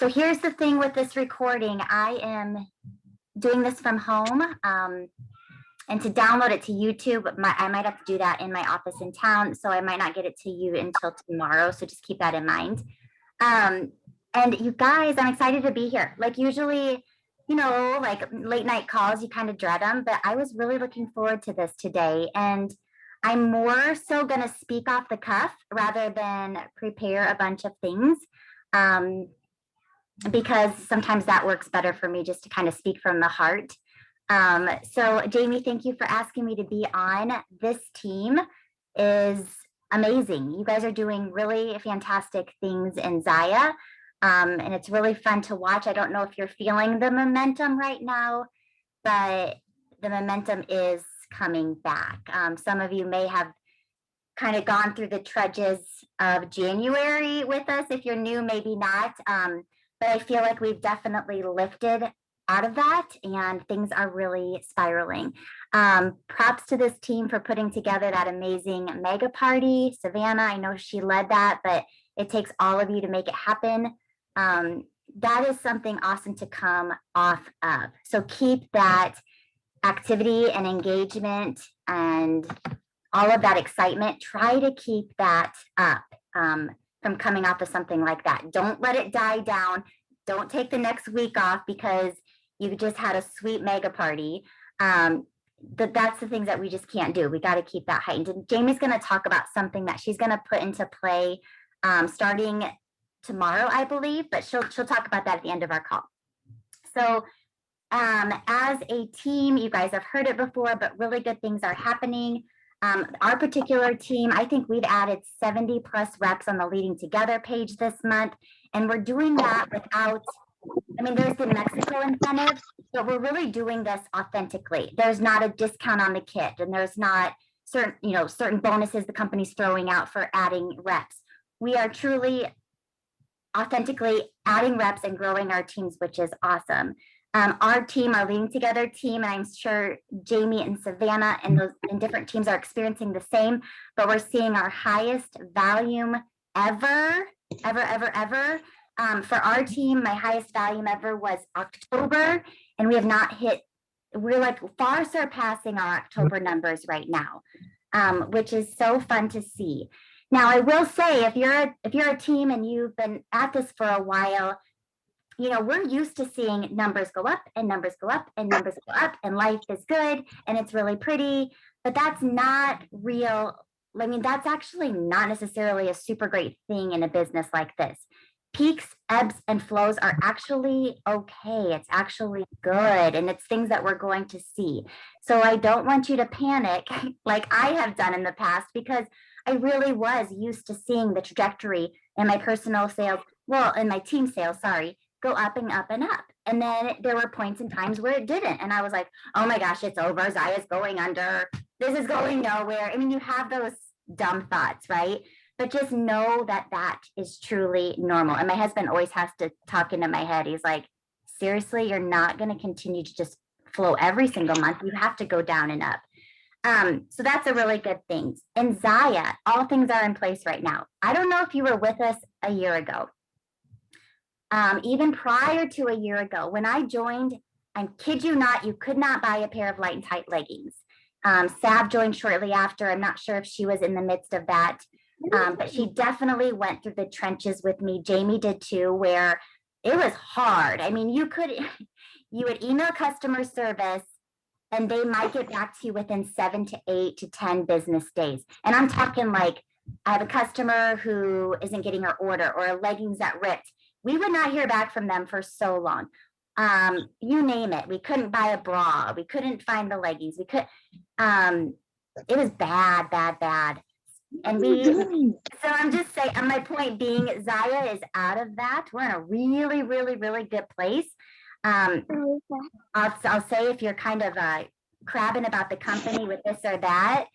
So here's the thing with this recording. I am doing this from home. And to download it to YouTube, I might have to do that in my office in town. So I might not get it to you until tomorrow. So just keep that in mind. And you guys, I'm excited to be here. Like usually, like late night calls, you kind of dread them, but I was really looking forward to this today. And I'm more so going to speak off the cuff rather than prepare a bunch of things. Because sometimes that works better for me just to kind of speak from the heart. So Jamie, thank you for asking me to be on. This team is amazing. You guys are doing really fantastic things in Zaya. And it's really fun to watch. I don't know if you're feeling the momentum right now, but the momentum is coming back. Some of you may have kind of gone through the trudges of January with us. If you're new, maybe not. But I feel like we've definitely lifted out of that and things are really spiraling. Props to this team for putting together that amazing mega party. Savannah, I know she led that, but it takes all of you to make it happen. That is something awesome to come off of. So keep that activity and engagement and all of that excitement. Try to keep that up. From coming off of something like that. Don't let it die down. Don't take the next week off because you just had a sweet mega party. That's the things that we just can't do. We got to keep that heightened. And Jamie's going to talk about something that she's going to put into play starting tomorrow, I believe, but she'll talk about that at the end of our call. So as a team, you guys have heard it before, but really good things are happening. Our particular team, I think we've added 70 plus reps on the Leading Together page this month. And we're doing that without, there's the Mexico incentive, but we're really doing this authentically. There's not a discount on the kit and there's not certain bonuses the company's throwing out for adding reps. We are truly authentically adding reps and growing our teams, which is awesome. Our team, our Leading Together team, and I'm sure Jamie and Savannah and those in different teams are experiencing the same, but we're seeing our highest volume ever. For our team, my highest volume ever was October, and we have not hit, we're like far surpassing our October numbers right now, which is so fun to see. Now, I will say, if you're a team and you've been at this for a while, we're used to seeing numbers go up and numbers go up and numbers go up and life is good and it's really pretty, but that's not real. That's actually not necessarily a super great thing in a business like this. Peaks, ebbs, and flows are actually okay. It's actually good. And it's things that we're going to see. So I don't want you to panic like I have done in the past, because I really was used to seeing the trajectory in my personal sales, in my team sales, go up and up and up. And then there were points and times where it didn't. And I was like, oh my gosh, it's over. Zaya's going under. This is going nowhere. You have those dumb thoughts, right? But just know that that is truly normal. And my husband always has to talk into my head. He's like, seriously, you're not going to continue to just flow every single month. You have to go down and up. So that's a really good thing. In Zaya, all things are in place right now. I don't know if you were with us a year ago. Even prior to a year ago, when I joined, I kid you not, you could not buy a pair of light and tight leggings. Sav joined shortly after. I'm not sure if she was in the midst of that, but she definitely went through the trenches with me. Jamie did too, where it was hard. You would email customer service and they might get back to you within 7 to 8 to 10 business days. And I'm talking like, I have a customer who isn't getting her order or leggings that ripped. We would not hear back from them for so long. You name it. We couldn't buy a bra. We couldn't find the leggings. It was bad. And so I'm just saying, and my point being, Zaya is out of that. We're in a really, really, really good place. I'll say if you're kind of crabbing about the company with this or that,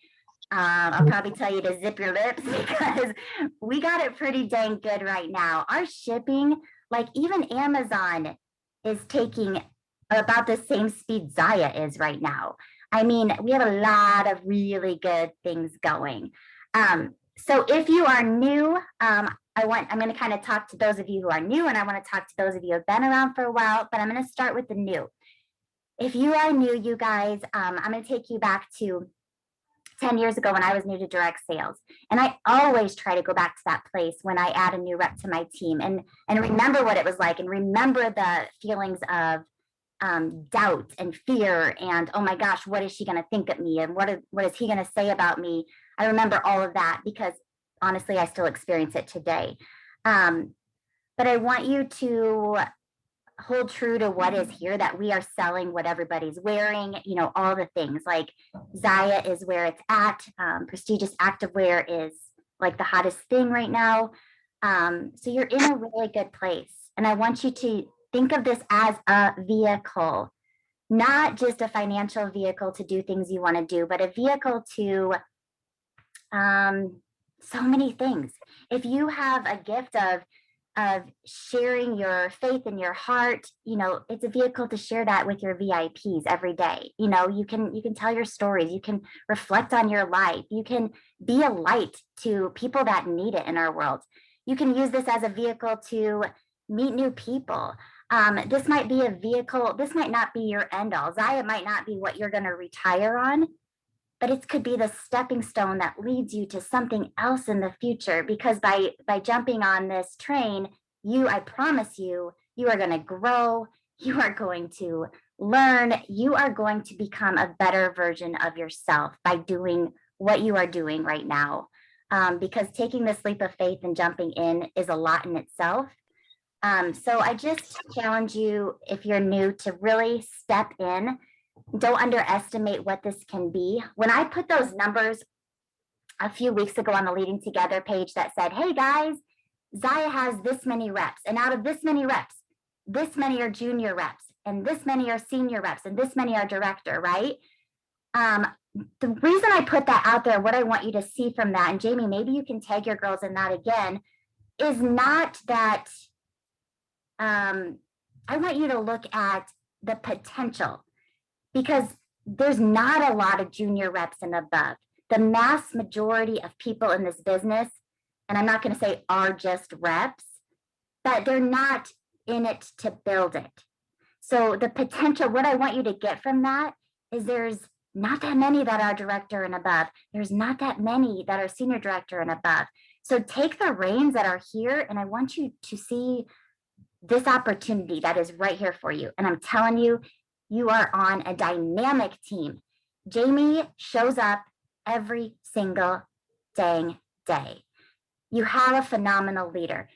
I'll probably tell you to zip your lips because we got it pretty dang good right now. Our shipping, like even Amazon is taking about the same speed Zaya is right now. We have a lot of really good things going. So if you are new, I'm going to kind of talk to those of you who are new, and I want to talk to those of you who have been around for a while, but I'm going to start with the new. If you are new, you guys, I'm going to take you back to 10 years ago when I was new to direct sales. And I always try to go back to that place when I add a new rep to my team and remember what it was like and remember the feelings of doubt and fear and, oh my gosh, what is she going to think of me? And what is he going to say about me? I remember all of that because honestly, I still experience it today. But I want you to hold true to what is here, that we are selling what everybody's wearing, all the things like Zaya is where it's at. Prestigious activewear is like the hottest thing right now. So you're in a really good place. And I want you to think of this as a vehicle, not just a financial vehicle to do things you want to do, but a vehicle to so many things. If you have a gift of sharing your faith in your heart, it's a vehicle to share that with your VIPs every day. You can tell your stories, you can reflect on your life, you can be a light to people that need it in our world. You can use this as a vehicle to meet new people. This might be a vehicle, this might not be your end all. Zaya might not be what you're going to retire on, but it could be the stepping stone that leads you to something else in the future. Because by jumping on this train, I promise you, you are going to grow, you are going to learn, you are going to become a better version of yourself by doing what you are doing right now. Because taking this leap of faith and jumping in is a lot in itself. So I just challenge you, if you're new, to really step in. Don't underestimate what this can be. When I put those numbers a few weeks ago on the Leading Together page that said, hey guys, Zaya has this many reps, and out of this many reps, this many are junior reps, and this many are senior reps, and this many are director, right? The reason I put that out there, what I want you to see from that, and Jamie, maybe you can tag your girls in that again, is not that I want you to look at the potential, because there's not a lot of junior reps and above. The mass majority of people in this business, and I'm not going to say are just reps, but they're not in it to build it. So the potential, what I want you to get from that is there's not that many that are director and above. There's not that many that are senior director and above. So take the reins that are here, and I want you to see this opportunity that is right here for you. And I'm telling you, you are on a dynamic team. Jamie shows up every single dang day. You have a phenomenal leader.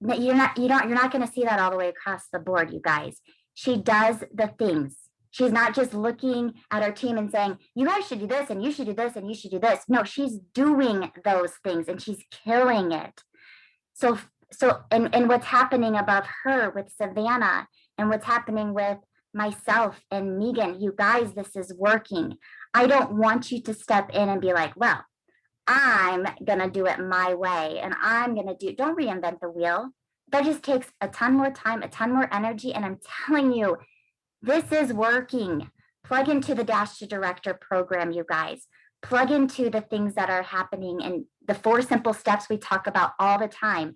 You're not going to see that all the way across the board, you guys. She does the things. She's not just looking at her team and saying, you guys should do this, and you should do this, and you should do this. No, she's doing those things, and she's killing it. So and what's happening above her with Savannah, and what's happening with myself and Megan, you guys, this is working. I don't want you to step in and be like, well, I'm going to do it my way, and don't reinvent the wheel. That just takes a ton more time, a ton more energy. And I'm telling you, this is working. Plug into the Dash to Director program, you guys. Plug into the things that are happening and the 4 simple steps we talk about all the time.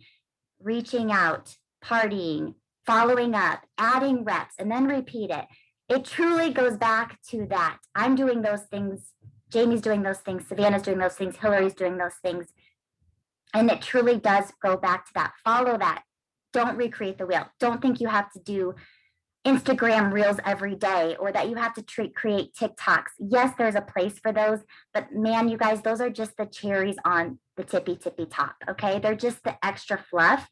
Reaching out, partying, following up, adding reps, and then repeat it. It truly goes back to that. I'm doing those things. Jamie's doing those things. Savannah's doing those things. Hillary's doing those things. And it truly does go back to that. Follow that. Don't recreate the wheel. Don't think you have to do Instagram reels every day, or that you have to create TikToks. Yes, there's a place for those, but man, you guys, those are just the cherries on the tippy top. Okay. They're just the extra fluff.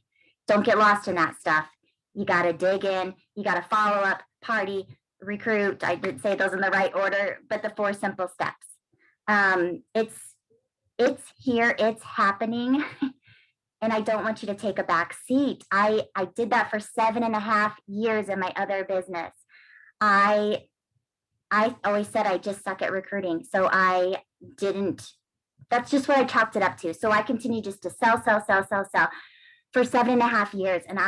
Don't get lost in that stuff. You got to dig in. You got to follow up, party, recruit. I did say those in the right order, but the 4 simple steps. It's here, it's happening. And I don't want you to take a back seat. I did that for 7.5 years in my other business. I always said I just suck at recruiting. So that's just what I chalked it up to. So I continued just to sell for 7.5 years. And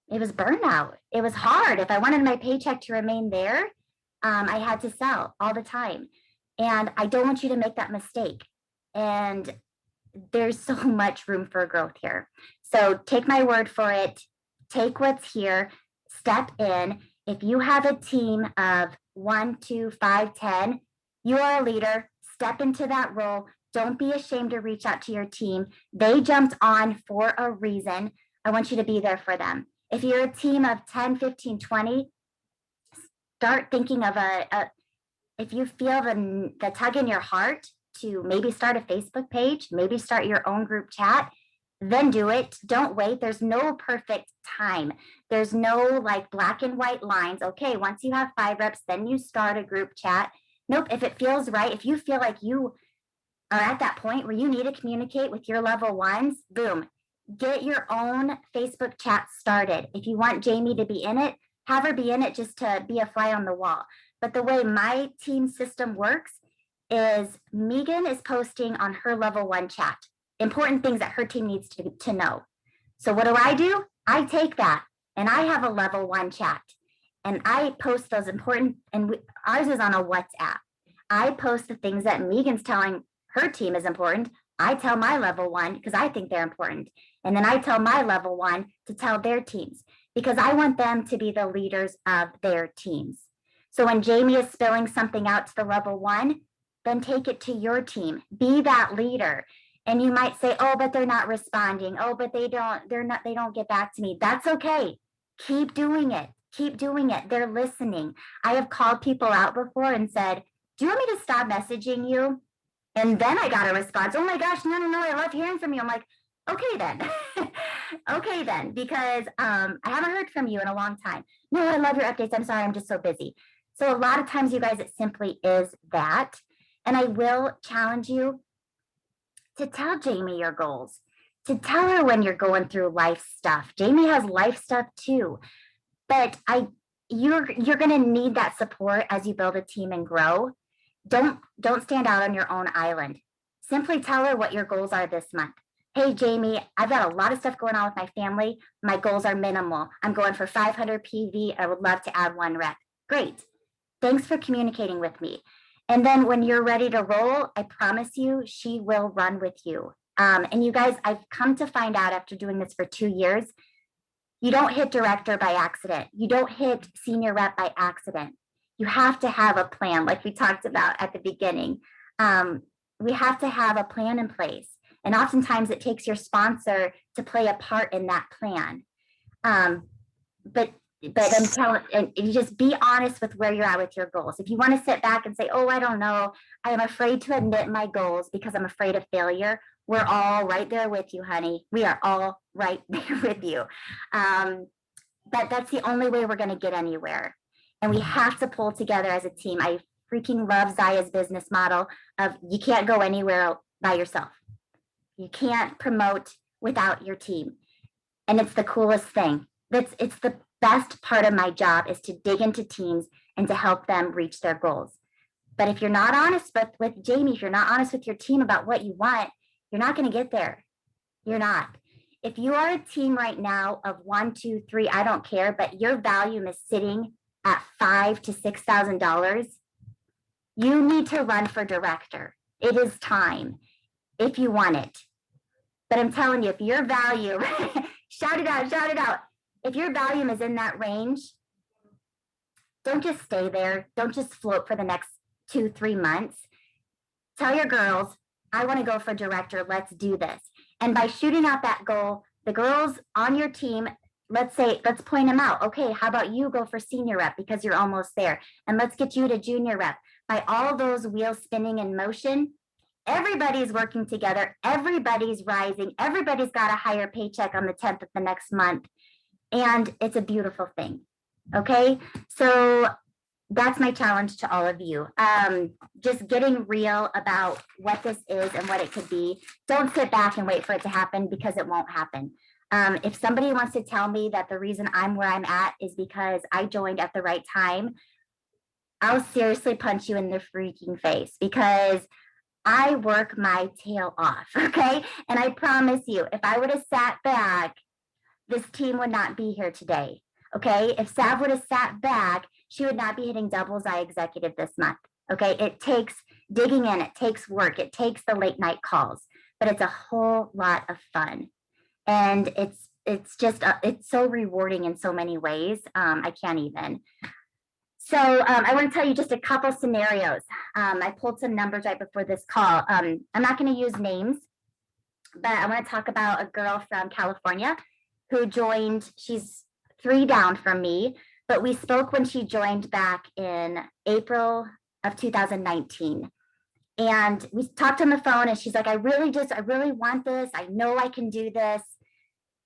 it was burnout. It was hard. If I wanted my paycheck to remain there, I had to sell all the time. And I don't want you to make that mistake. And there's so much room for growth here. So take my word for it. Take what's here, step in. If you have a team of 1, 2, 5, 10, you are a leader. Step into that role. Don't be ashamed to reach out to your team. They jumped on for a reason. I want you to be there for them. If you're a team of 10, 15, 20, start thinking of if you feel the tug in your heart to maybe start a Facebook page, maybe start your own group chat, then do it. Don't wait. There's no perfect time. There's no like black and white lines. Okay, once you have 5 reps, then you start a group chat. Nope. If it feels right, if you feel like you are at that point where you need to communicate with your level ones, boom, get your own Facebook chat started. If you want Jamie to be in it, have her be in it just to be a fly on the wall. But the way my team system works is Megan is posting on her level 1 chat important things that her team needs to know. So what do? I take that and I have a level 1 chat and I post those important, and ours is on a WhatsApp. I post the things that Megan's telling her team is important. I tell my level 1 because I think they're important. And then I tell my level 1 to tell their teams because I want them to be the leaders of their teams. So when Jamie is spilling something out to the level 1, then take it to your team. Be that leader. And you might say, oh, but they're not responding. Oh, but they don't get back to me. That's okay. Keep doing it. Keep doing it. They're listening. I have called people out before and said, do you want me to stop messaging you? And then I got a response. Oh my gosh, no, I love hearing from you. I'm like, okay then. Okay then, because I haven't heard from you in a long time. No, I love your updates. I'm sorry, I'm just so busy. So a lot of times, you guys, it simply is that. And I will challenge you to tell Jamie your goals, to tell her when you're going through life stuff. Jamie has life stuff too, but you're going to need that support as you build a team and grow. Don't stand out on your own island. Simply tell her what your goals are this month. Hey, Jamie, I've got a lot of stuff going on with my family. My goals are minimal. I'm going for 500 PV. I would love to add 1 rep. Great. Thanks for communicating with me. And then when you're ready to roll, I promise you, she will run with you. And you guys, I've come to find out after doing this for 2 years, you don't hit director by accident. You don't hit senior rep by accident. You have to have a plan, like we talked about at the beginning. We have to have a plan in place. And oftentimes it takes your sponsor to play a part in that plan. But I'm telling, and you just be honest with where you're at with your goals. If you want to sit back and say, oh, I don't know, I am afraid to admit my goals because I'm afraid of failure. We're all right there with you, honey. We are all right there with you. But that's the only way we're going to get anywhere. And we have to pull together as a team. I freaking love Zaya's business model of you can't go anywhere by yourself. You can't promote without your team. And it's the coolest thing. It's the best part of my job is to dig into teams and to help them reach their goals. But if you're not honest with Jamie, if you're not honest with your team about what you want, you're not going to get there. You're not. If you are a team right now of 1, 2, 3, I don't care, but your volume is sitting at $5,000 to $6,000, you need to run for director. It is time if you want it. But I'm telling you, if your value, shout it out. If your volume is in that range, don't just stay there. Don't just float for the next 2, 3 months. Tell your girls, I want to go for director. Let's do this. And by shooting out that goal, the girls on your team, let's point them out. Okay, how about you go for senior rep because you're almost there? And let's get you to junior rep. By all those wheels spinning in motion, everybody's working together. Everybody's rising. Everybody's got a higher paycheck on the 10th of the next month. And it's a beautiful thing. Okay, so that's my challenge to all of you. Just getting real about what this is and what it could be. Don't sit back and wait for it to happen because it won't happen. If somebody wants to tell me that the reason I'm where I'm at is because I joined at the right time, I'll seriously punch you in the freaking face because I work my tail off, okay? And I promise you, if I would have sat back, this team would not be here today, okay? If Sav would have sat back, she would not be hitting doubles I executive this month, okay? It takes digging in, it takes work, it takes the late night calls. but it's a whole lot of fun. And it's just, it's so rewarding in so many ways. I can't even. So I want to tell you just a couple scenarios. I pulled some numbers right before this call. I'm not going to use names, but I want to talk about a girl from California who joined. She's 3 down from me, but we spoke when she joined back in April of 2019. And we talked on the phone and she's like, I really want this. I know I can do this.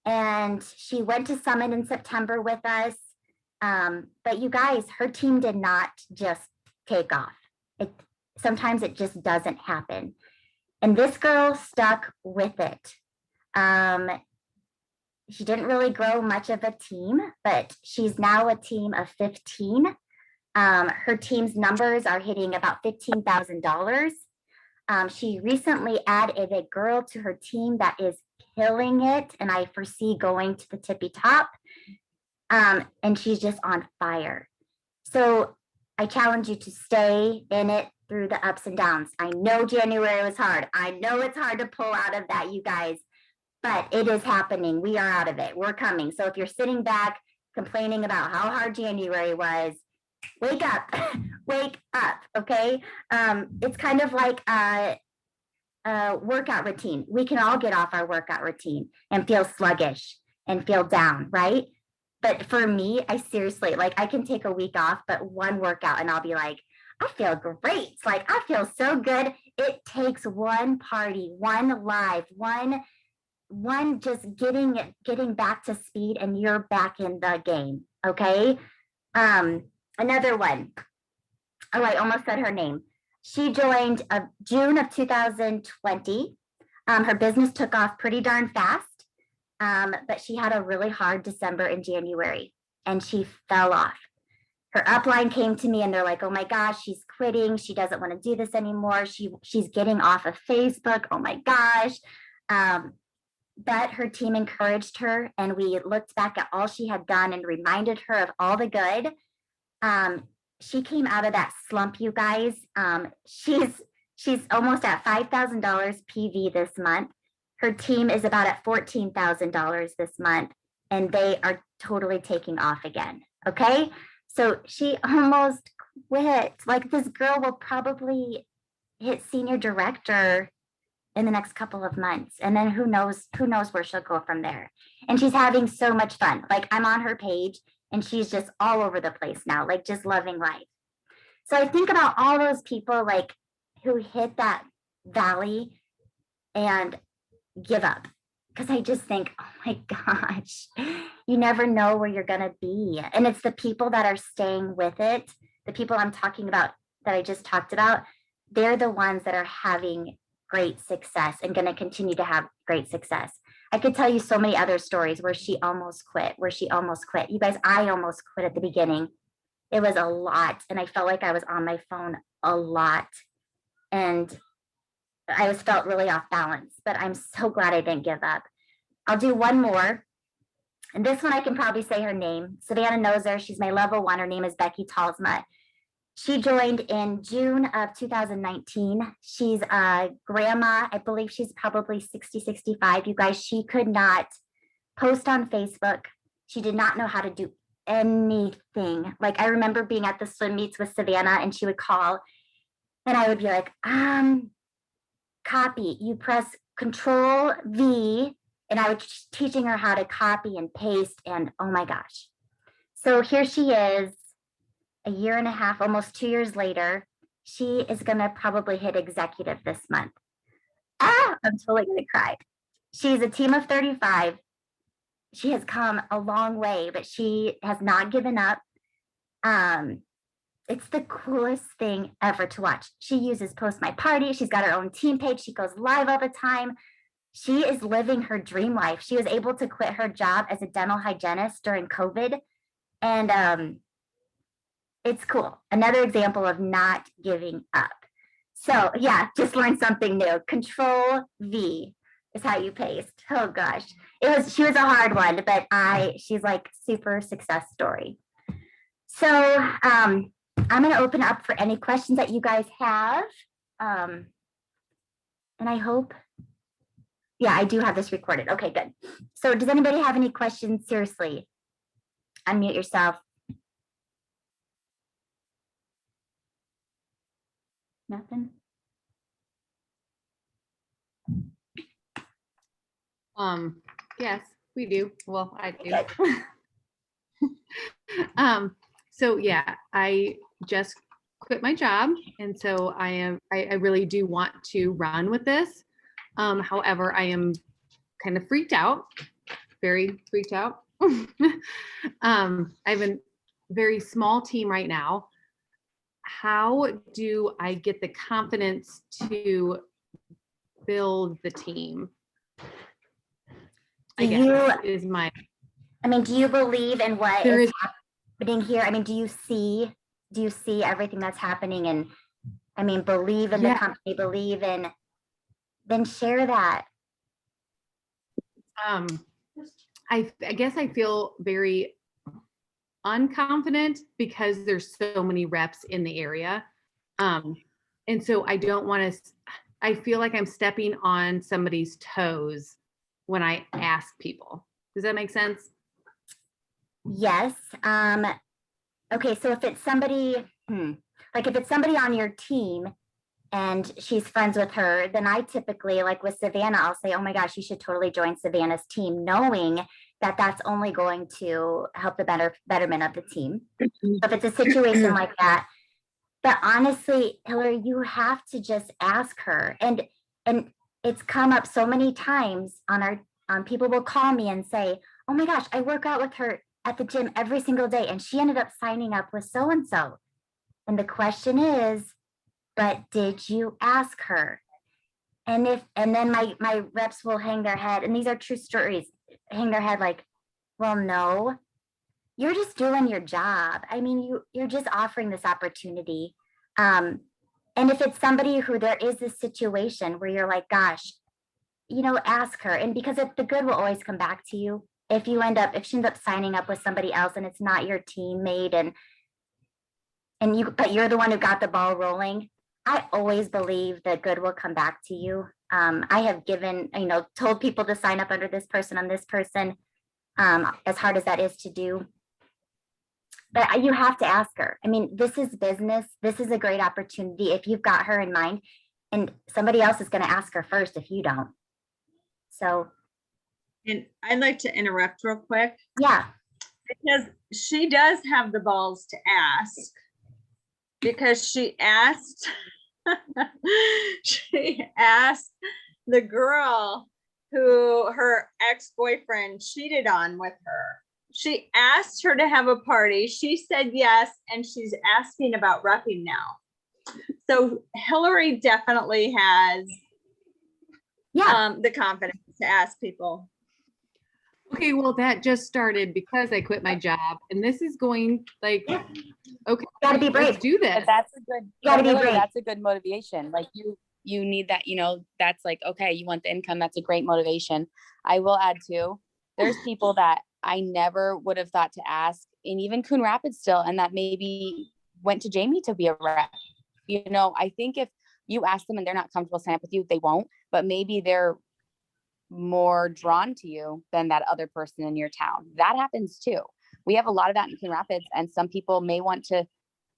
And she went to Summit in September with us. But you guys, her team did not just take off. Sometimes it just doesn't happen. And this girl stuck with it. She didn't really grow much of a team, but she's now a team of 15. Her team's numbers are hitting about $15,000. She recently added a girl to her team that is killing it, and I foresee going to the tippy top. And she's just on fire. So I challenge you to stay in it through the ups and downs. I know January was hard. I know it's hard to pull out of that, you guys, but it is happening. We are out of it. We're coming. So if you're sitting back complaining about how hard January was, wake up, wake up. Okay. It's kind of like a workout routine. We can all get off our workout routine and feel sluggish and feel down, right? But for me, I seriously, like, I can take a week off, but one workout and I'll be like, I feel great. Like, I feel so good. It takes one party, one live, one just getting back to speed, and you're back in the game. Okay. Another one. Oh, I almost said her name. She joined June of 2020. Her business took off pretty darn fast. But she had a really hard December and January, and she fell off. Her upline came to me and they're like, oh my gosh, she's quitting. She doesn't want to do this anymore. She's getting off of Facebook. Oh my gosh. But her team encouraged her, and we looked back at all she had done and reminded her of all the good. She came out of that slump, you guys. She's almost at $5,000 PV this month. Her team is about at $14,000 this month, and they are totally taking off again. Okay. So she almost quit. Like, this girl will probably hit senior director in the next couple of months. And then who knows where she'll go from there. And she's having so much fun. Like, I'm on her page and she's just all over the place now, like, just loving life. So I think about all those people, like, who hit that valley and give up, because I just think, oh my gosh, you never know where you're going to be. And it's the people that are staying with it, the people I'm talking about that I just talked about, they're the ones that are having great success and going to continue to have great success. I could tell you so many other stories where she almost quit. You guys, I almost quit at the beginning. It was a lot, and I felt like I was on my phone a lot, and I felt really off balance, but I'm so glad I didn't give up. I'll do one more. And this one, I can probably say her name. Savannah knows her. She's my level 1. Her name is Becky Talsma. She joined in June of 2019. She's a grandma. I believe she's probably 60, 65. You guys, she could not post on Facebook. She did not know how to do anything. Like, I remember being at the swim meets with Savannah, and she would call, and I would be like, copy, you press Control V, and I was teaching her how to copy and paste, and oh my gosh. So here she is, a year and a half, almost 2 years later. She is going to probably hit executive this month. I'm totally going to cry. She's a team of 35. She has come a long way, but she has not given up. It's the coolest thing ever to watch. She uses Post My Party. She's got her own team page. She goes live all the time. She is living her dream life. She was able to quit her job as a dental hygienist during COVID. And it's cool. Another example of not giving up. So yeah, just learned something new. Control V is how you paste. Oh gosh. She was a hard one, but she's like super success story. So I'm going to open up for any questions that you guys have. And I hope Yeah, I do have this recorded. Okay, good. So does anybody have any questions? Seriously, unmute yourself. Nothing? Yes, we do. Well, I do. Good. So yeah, I just quit my job. And so I really do want to run with this. However, I am kind of freaked out, very freaked out. I have a very small team right now. How do I get the confidence to build the team? I guess is my. I mean, do you believe in what There is is happening here? I mean, do you see everything that's happening? And I mean, believe in the Yeah. company, believe in, then share that. I guess I feel very unconfident because there's so many reps in the area. And so I don't want to, I feel like I'm stepping on somebody's toes when I ask people. Does that make sense? Yes. Okay, so if it's somebody, like if it's somebody on your team and she's friends with her, then I typically, like with Savannah, I'll say, oh my gosh, you should totally join Savannah's team, knowing that that's only going to help the betterment of the team. So if it's a situation like that, but honestly, Hillary, you have to just ask her. And it's come up so many times on people will call me and say, oh my gosh, I work out with her at the gym every single day, and she ended up signing up with so and so. And the question is, but did you ask her? And then my reps will hang their head, and these are true stories, hang their head like, well, no, you're just doing your job. I mean, you're just offering this opportunity. And if it's somebody who there is this situation where you're like, gosh, ask her. And because the good will always come back to you. If she ends up signing up with somebody else and it's not your teammate but you're the one who got the ball rolling, I always believe that good will come back to you. I have told people to sign up under this person on this person, as hard as that is to do. But you have to ask her. I mean, this is business. This is a great opportunity if you've got her in mind, and somebody else is going to ask her first if you don't. So. And I'd like to interrupt real quick. Yeah. Because she does have the balls to ask, because she asked the girl who her ex-boyfriend cheated on with her. She asked her to have a party. She said yes, and she's asking about repping now. So Hillary definitely has the confidence to ask people. Okay, well, that just started because I quit my job, and this is going like, okay, gotta be brave. Let's do this. But that's a good. Gotta be brave. That's a good motivation. Like you need that. That's like, okay, you want the income. That's a great motivation. I will add too. There's people that I never would have thought to ask, and even Coon Rapids still, and that maybe went to Jamie to be a rep. I think if you ask them and they're not comfortable signing up with you, they won't. But maybe they're more drawn to you than that other person in your town. That happens too. We have a lot of that in Coon Rapids, and some people may want to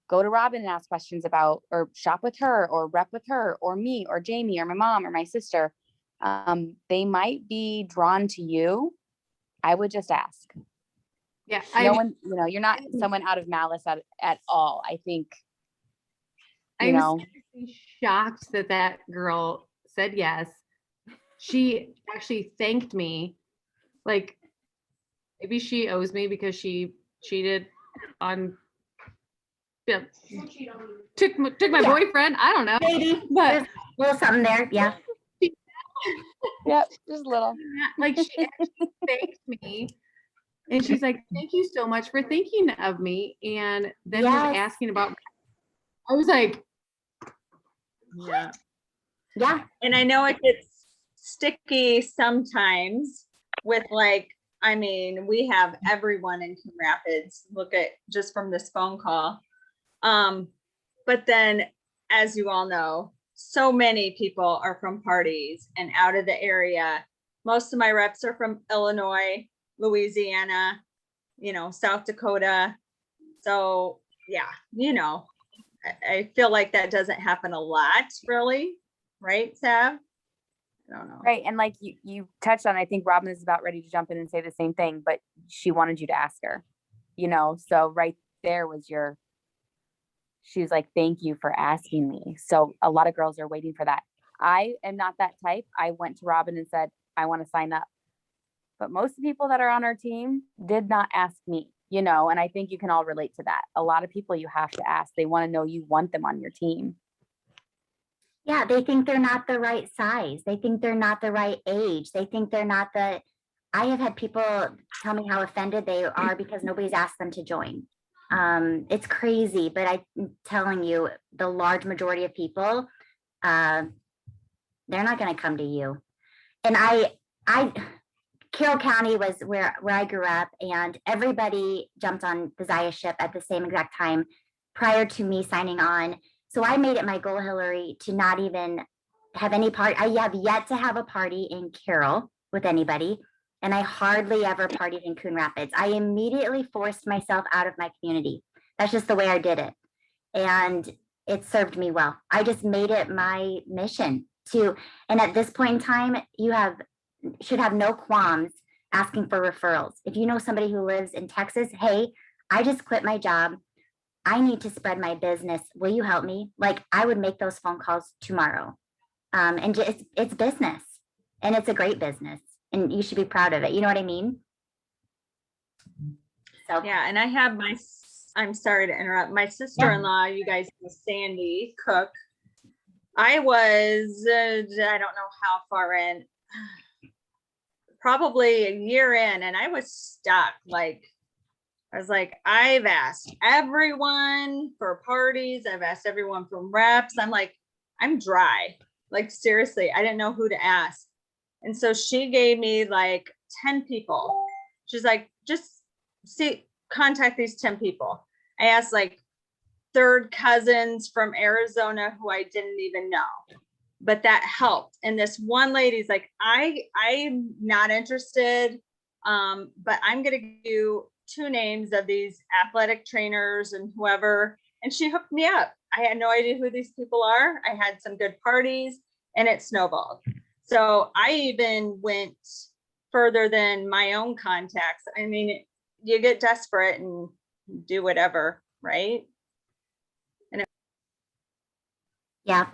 go to Robin and ask questions about, or shop with her, or rep with her, or me, or Jamie, or my mom, or my sister. They might be drawn to you. I would just ask. Yeah. You're not someone out of malice at all. I think, I'm shocked that girl said yes. She actually thanked me. Like, maybe she owes me because she cheated on, took my boyfriend. I don't know. Maybe, but there's a little something there. Yeah. Yep, just a little. Like, she actually thanked me. And she's like, thank you so much for thinking of me. And then was asking about, I was like, yeah. Yeah. And I know it gets sticky sometimes with we have everyone in Coon Rapids look at just from this phone call. But then, as you all know, so many people are from parties and out of the area, Most of my reps are from Illinois, Louisiana, South Dakota. So yeah, I feel like that doesn't happen a lot, really. Right, Sav? I don't know. Right. And like you touched on, I think Robin is about ready to jump in and say the same thing, but she wanted you to ask her, so right there was she was like, thank you for asking me. So a lot of girls are waiting for that. I am not that type. I went to Robin and said, I want to sign up. But most of the people that are on our team did not ask me, and I think you can all relate to that. A lot of people you have to ask. They want to know you want them on your team. Yeah, they think they're not the right size. They think they're not the right age. They think they're not I have had people tell me how offended they are because nobody's asked them to join. It's crazy, but I'm telling you, the large majority of people, they're not going to come to you. And Carroll County was where I grew up, and everybody jumped on the Zaya ship at the same exact time prior to me signing on. So I made it my goal, Hillary, to not even have any party. I have yet to have a party in Carroll with anybody, and I hardly ever partied in Coon Rapids. I immediately forced myself out of my community. That's just the way I did it. And it served me well. I just made it my mission and at this point in time, you should have no qualms asking for referrals. If you know somebody who lives in Texas, hey, I just quit my job. I need to spread my business. Will you help me? Like, I would make those phone calls tomorrow. And it's business, and it's a great business, and you should be proud of it. You know what I mean? So yeah, and I have I'm sorry to interrupt, my sister-in-law, you guys know Sandy Cook. I was, I don't know how far in, probably a year in, and I was stuck. I was like, I've asked everyone for parties. I've asked everyone from reps. I'm like, I'm dry. Like, seriously, I didn't know who to ask. And so she gave me like 10 people. She's like, just contact these 10 people. I asked like third cousins from Arizona who I didn't even know, but that helped. And this one lady's like, I'm not interested, but I'm going to give you 2 names of these athletic trainers and whoever. And she hooked me up. I had no idea who these people are. I had some good parties, and it snowballed. So I even went further than my own contacts. I mean, you get desperate and do whatever, right? yeah,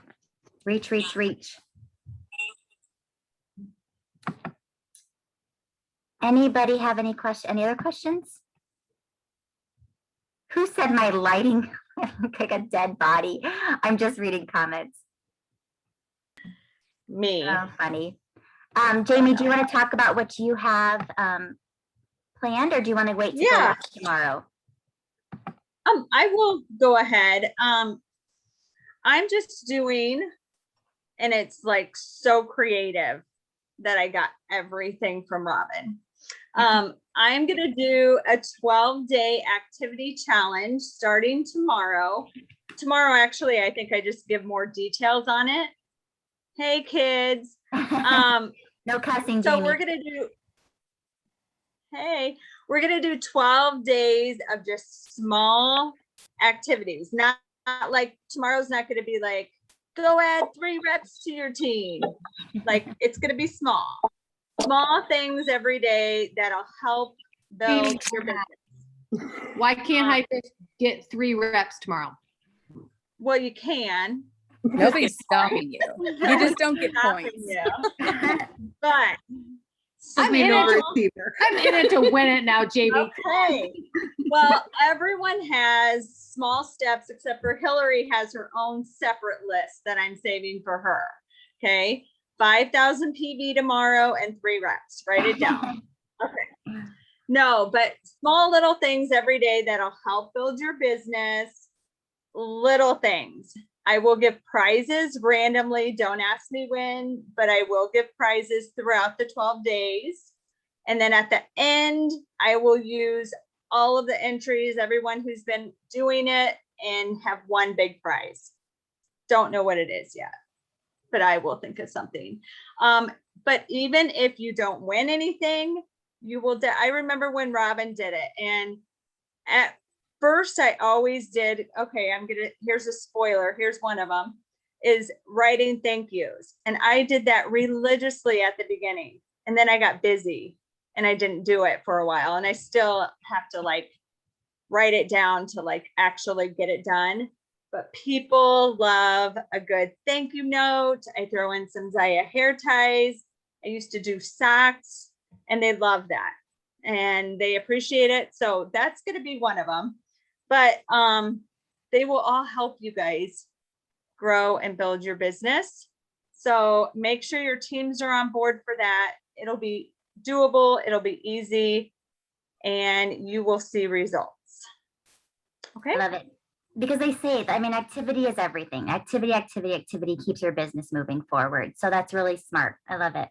reach. Anybody have any other questions? Who said my lighting looked like a dead body? I'm just reading comments. Me. Oh, funny. Jamie, do you want to talk about what you have planned, or do you want to wait to go live tomorrow? I will go ahead. I'm just doing, and it's like so creative that I got everything from Robin. I'm going to do a 12-day activity challenge starting tomorrow. Tomorrow, actually, I think I just give more details on it. Hey, kids. No cussing, so Jamie. we're going to do 12 days of just small activities. Not like tomorrow's not going to be like, go add 3 reps to your team. Like, it's going to be small things every day that'll help build your business. Why can't I just get 3 reps tomorrow? Well, you can. Nobody's stopping you. You just don't get points. But I'm in it to win it now, JB. Okay. Well, everyone has small steps except for Hillary has her own separate list that I'm saving for her. Okay. 5,000 PV tomorrow and 3 reps. Write it down. Okay. No, but small little things every day that'll help build your business. Little things. I will give prizes randomly. Don't ask me when, but I will give prizes throughout the 12 days. And then at the end, I will use all of the entries, everyone who's been doing it, and have one big prize. Don't know what it is yet, but I will think of something. but even if you don't win anything, you will. I remember when Robin did it, and at first I always did. Okay, here's a spoiler. Here's one of them is writing thank yous. And I did that religiously at the beginning. And then I got busy and I didn't do it for a while. And I still have to like write it down to like actually get it done. But people love a good thank you note. I throw in some Zaya hair ties. I used to do socks and they love that and they appreciate it. So that's going to be one of them. But they will all help you guys grow and build your business. So make sure your teams are on board for that. It'll be doable. It'll be easy and you will see results. Okay. I love it. Because they say, I mean, activity is everything. Activity keeps your business moving forward. So that's really smart. I love it.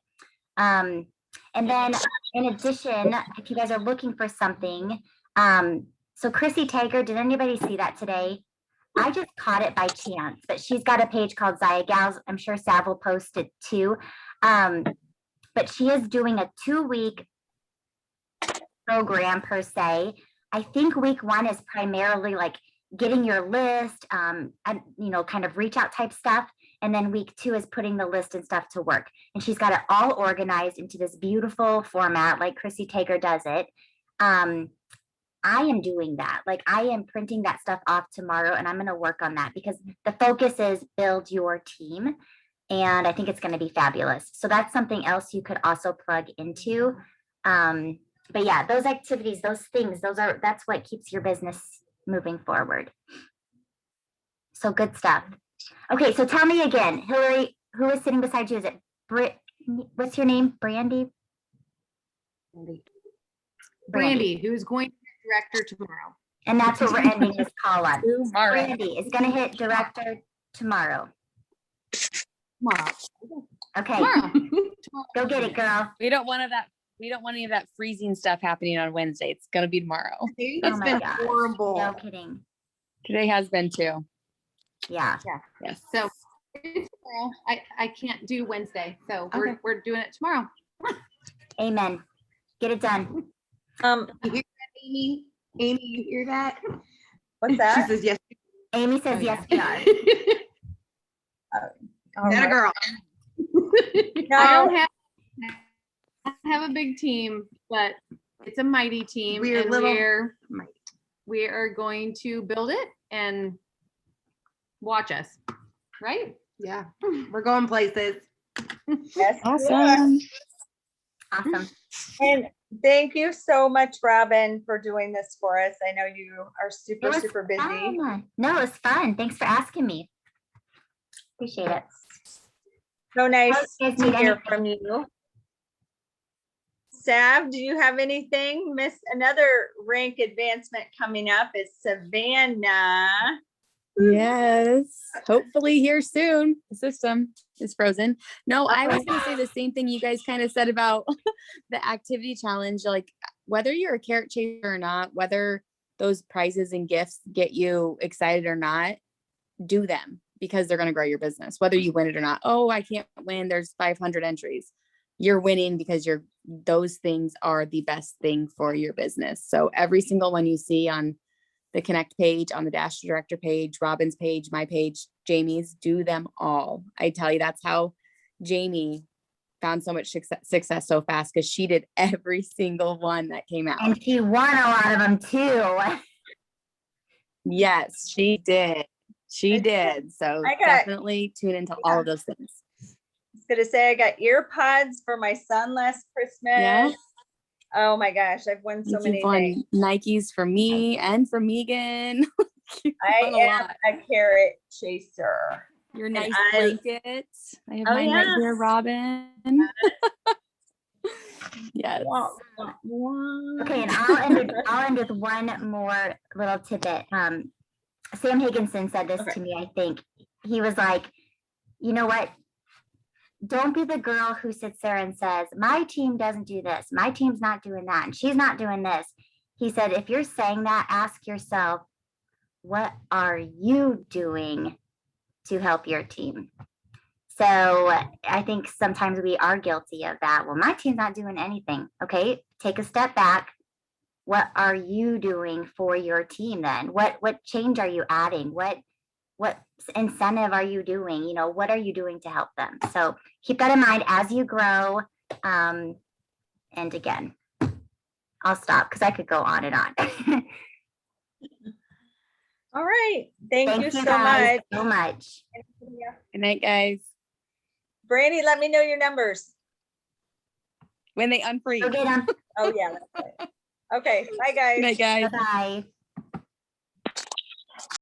And then in addition, if you guys are looking for something, so Chrissy Tiger, did anybody see that today? I just caught it by chance, but she's got a page called Zaya Gals. I'm sure Sav will post it too. But she is doing a 2-week program per se. I think week 1 is primarily like getting your list, and kind of reach out type stuff. And then week 2 is putting the list and stuff to work. And she's got it all organized into this beautiful format, like Chrissy Tager does it. I am doing that. Like I am printing that stuff off tomorrow and I'm going to work on that because the focus is build your team. And I think it's going to be fabulous. So that's something else you could also plug into. But yeah, those activities, those things, that's what keeps your business moving forward. So good stuff. Okay. So tell me again, Hillary, who is sitting beside you? Is it what's your name? Brandy? Brandy, who's going to be director tomorrow. And that's what we're ending this call on. Tomorrow. Brandy is going to hit director tomorrow. Okay. Tomorrow. Go get it, girl. We don't want any of that freezing stuff happening on Wednesday. It's gonna be tomorrow. It's my been gosh. horrible. No kidding. Today has been too. Yeah. Yes. So it's tomorrow. I can't do Wednesday, so Okay. we're doing it tomorrow. Amen. Get it done. You hear that, Amy? Amy, you hear that? What's that? She says yes. Amy says yes, we are. That a girl. No. I don't have a big team, but it's a mighty team. We are going to build it and watch us. Right? Yeah, we're going places. Yes, Awesome. Awesome. and thank you so much, Robin, for doing this for us. I know you are It super, was super busy. fun. No, it was fun. Thanks for asking me. Appreciate it. So nice Oh, you guys to need hear anything? from you. Sav, do you have anything? Another rank advancement coming up is Savannah. Yes. Hopefully here soon. The system is frozen. No, I was going to say the same thing you guys kind of said about the activity challenge. Like whether you're a carrot chaser or not, whether those prizes and gifts get you excited or not, do them because they're going to grow your business, whether you win it or not. Oh, I can't win. There's 500 entries. You're winning because those things are the best thing for your business. So every single one you see on the Connect page, on the Dash Director page, Robin's page, my page, Jamie's, do them all. I tell you, that's how Jamie found so much success so fast because she did every single one that came out. And she won a lot of them too. Yes, she did. She did. So definitely tune into all of those things. I was gonna say I got ear pods for my son last Christmas. Yeah. Oh my gosh, I've won so many things. Nikes for me and for Megan. I am a carrot chaser. Your nice I- blanket. I have Oh, mine right here, Robin. Yes. Okay, and I'll end with one more little tidbit. Sam Higginson said this to me, I think. He was like, you know what? Don't be the girl who sits there and says, my team doesn't do this. My team's not doing that. And she's not doing this. He said, if you're saying that, ask yourself, what are you doing to help your team? So I think sometimes we are guilty of that. Well, my team's not doing anything. Okay, take a step back. What are you doing for your team then? What change are you adding? What incentive are you doing? You know, what are you doing to help them? So keep that in mind as you grow. And again, I'll stop because I could go on and on. All right. Thank you so guys much. so much. Good night, guys. Brandy, let me know your numbers. When they Go unfreeze. get them. Oh, yeah. That's right. Okay. Bye, guys. Good night, guys. Bye-bye.